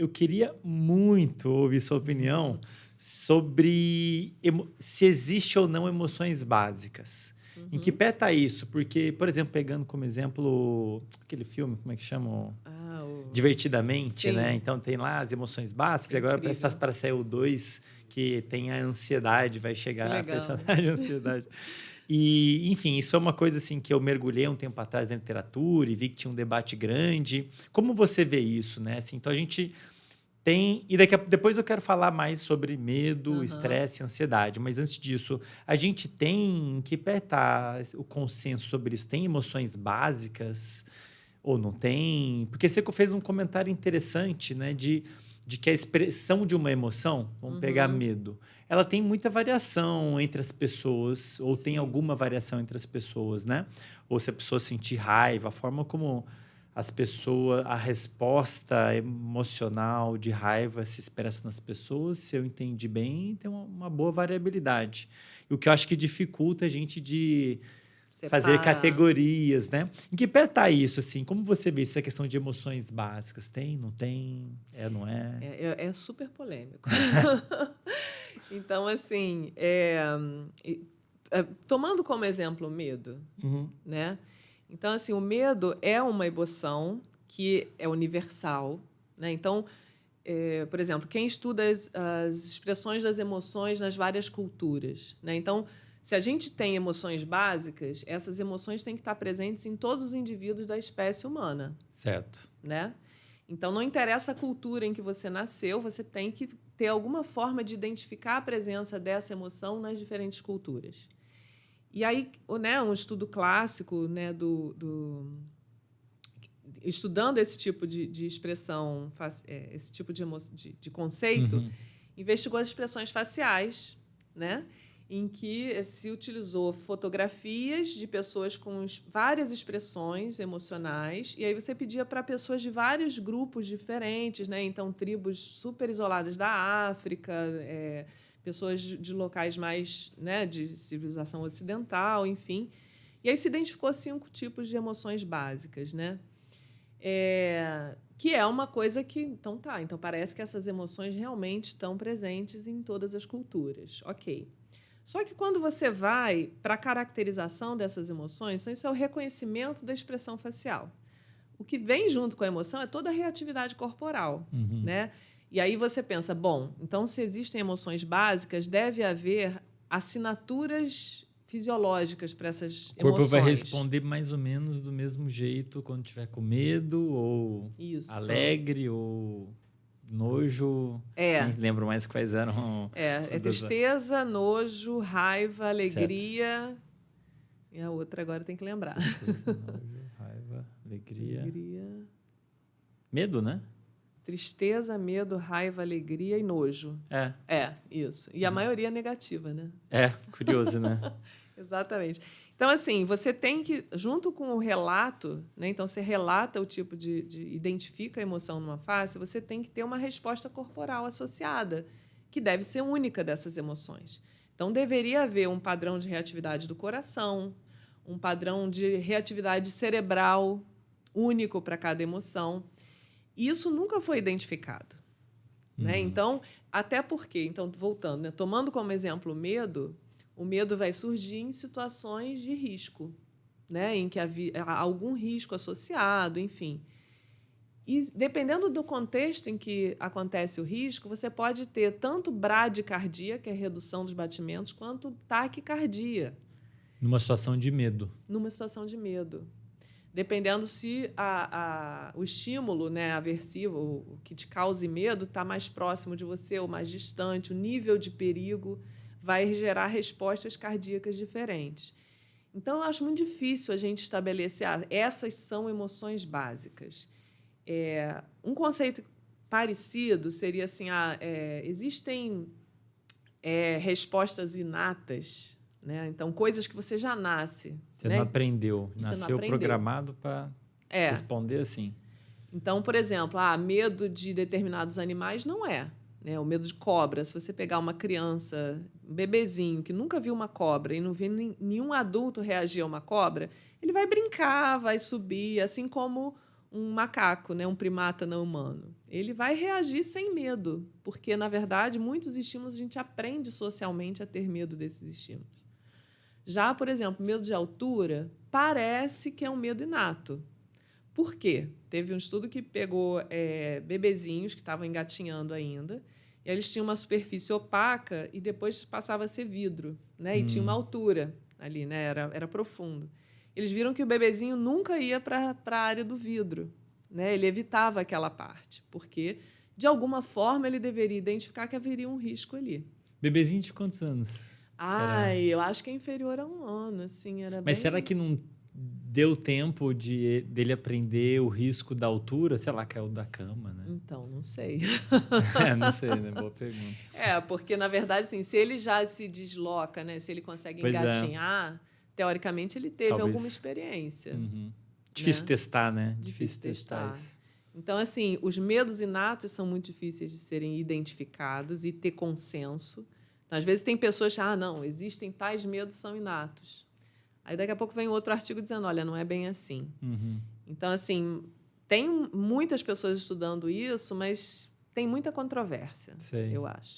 eu queria muito ouvir sua opinião sobre se existe ou não emoções básicas. Em que pé está isso? Porque, por exemplo, pegando como exemplo aquele filme, como é que chama? Divertidamente, Sim. né? Então tem lá as emoções básicas, agora parece que está para sair o 2, que tem a ansiedade, vai chegar a personagem ansiedade. E, enfim, isso foi uma coisa assim que eu mergulhei um tempo atrás na literatura e vi que tinha um debate grande. Como você vê isso, né? Assim, então a gente tem... E depois eu quero falar mais sobre medo, estresse e ansiedade. Mas antes disso, a gente tem... Em que pé está o consenso sobre isso? Tem emoções básicas ou não tem? Porque você fez um comentário interessante, né? De que a expressão de uma emoção, vamos pegar medo, ela tem muita variação entre as pessoas, ou tem alguma variação entre as pessoas, né? Ou se a pessoa sentir raiva, a forma como as pessoas, a resposta emocional de raiva se expressa nas pessoas, se eu entendi bem, tem uma boa variabilidade. E o que eu acho que dificulta a gente de fazer categorias, né? Em que pé está isso, assim? Como você vê essa questão de emoções básicas? Tem, não tem? Não é? É super polêmico. Então, assim, tomando como exemplo o medo, né? Então, assim, o medo é uma emoção que é universal, né? Então, por exemplo, quem estuda as expressões das emoções nas várias culturas, né? Então, se a gente tem emoções básicas, essas emoções têm que estar presentes em todos os indivíduos da espécie humana. Certo. Né? Então, não interessa a cultura em que você nasceu, você tem que ter alguma forma de identificar a presença dessa emoção nas diferentes culturas. E aí, né, um estudo clássico, né, estudando esse tipo de expressão, esse tipo de conceito, investigou as expressões faciais, né, em que se utilizou fotografias de pessoas com várias expressões emocionais, e aí você pedia para pessoas de vários grupos diferentes, né? Então, tribos super isoladas da África, pessoas de locais mais, né, de civilização ocidental, enfim. E aí se identificou 5 tipos de emoções básicas, né? Que é uma coisa que... Então, parece que essas emoções realmente estão presentes em todas as culturas. Ok. Só que quando você vai para a caracterização dessas emoções, isso é o reconhecimento da expressão facial. O que vem junto com a emoção é toda a reatividade corporal, né? E aí você pensa, bom, então se existem emoções básicas, deve haver assinaturas fisiológicas para essas emoções. O corpo vai responder mais ou menos do mesmo jeito quando tiver com medo, ou alegre, ou nojo. Nem lembro mais quais eram. É tristeza, nojo, raiva, alegria. Certo. E a outra agora tem que lembrar. Tristeza, nojo, raiva, alegria. Medo, né? Tristeza, medo, raiva, alegria e nojo. Isso. E a maioria é negativa, né? Curioso, né? Exatamente. Então, assim, você tem que, junto com o relato, né? Então, você relata o tipo de identifica a emoção numa face, você tem que ter uma resposta corporal associada, que deve ser única dessas emoções. Então, deveria haver um padrão de reatividade do coração, um padrão de reatividade cerebral único para cada emoção. Isso nunca foi identificado. Né? Então, até porque, então, voltando, né? Tomando como exemplo o medo vai surgir em situações de risco, né? Em que há algum risco associado, enfim. E, dependendo do contexto em que acontece o risco, você pode ter tanto bradicardia, que é a redução dos batimentos, quanto taquicardia. Numa situação de medo. Numa situação de medo. Dependendo se o estímulo, né, aversivo, o que te cause medo, está mais próximo de você ou mais distante, o nível de perigo vai gerar respostas cardíacas diferentes. Então, eu acho muito difícil a gente estabelecer essas são emoções básicas. Um conceito parecido seria assim, existem respostas inatas, né? Então, coisas que você já nasce. Você não aprendeu. Nasceu programado para responder assim. Então, por exemplo, medo de determinados animais não é. Né? O medo de cobra. Se você pegar uma criança, um bebezinho, que nunca viu uma cobra e não viu nenhum adulto reagir a uma cobra, ele vai brincar, vai subir, assim como um macaco, né, um primata não humano. Ele vai reagir sem medo, porque, na verdade, muitos estímulos a gente aprende socialmente a ter medo desses estímulos. Já, por exemplo, medo de altura parece que é um medo inato. Por quê? Teve um estudo que pegou bebezinhos que estavam engatinhando ainda, e eles tinham uma superfície opaca e depois passava a ser vidro, né? E tinha uma altura ali, né? Era profundo. Eles viram que o bebezinho nunca ia para a área do vidro, né? Ele evitava aquela parte, porque, de alguma forma, ele deveria identificar que haveria um risco ali. Bebezinho de quantos anos? Eu acho que é inferior a 1 ano, assim, era Mas bem... será que não deu tempo dele aprender o risco da altura? Sei lá, caiu da cama, né? Então, não sei. Não sei, né? Boa pergunta. Porque, na verdade, assim, se ele já se desloca, né? Se ele consegue engatinhar, teoricamente ele teve Talvez. alguma experiência. Uhum. Difícil testar, né? Difícil testar. Então, assim, os medos inatos são muito difíceis de serem identificados e ter consenso. Então, às vezes, tem pessoas que não, existem tais medos são inatos. Aí, daqui a pouco, vem outro artigo dizendo, olha, não é bem assim. Uhum. Então, assim, tem muitas pessoas estudando isso, mas tem muita controvérsia, eu acho.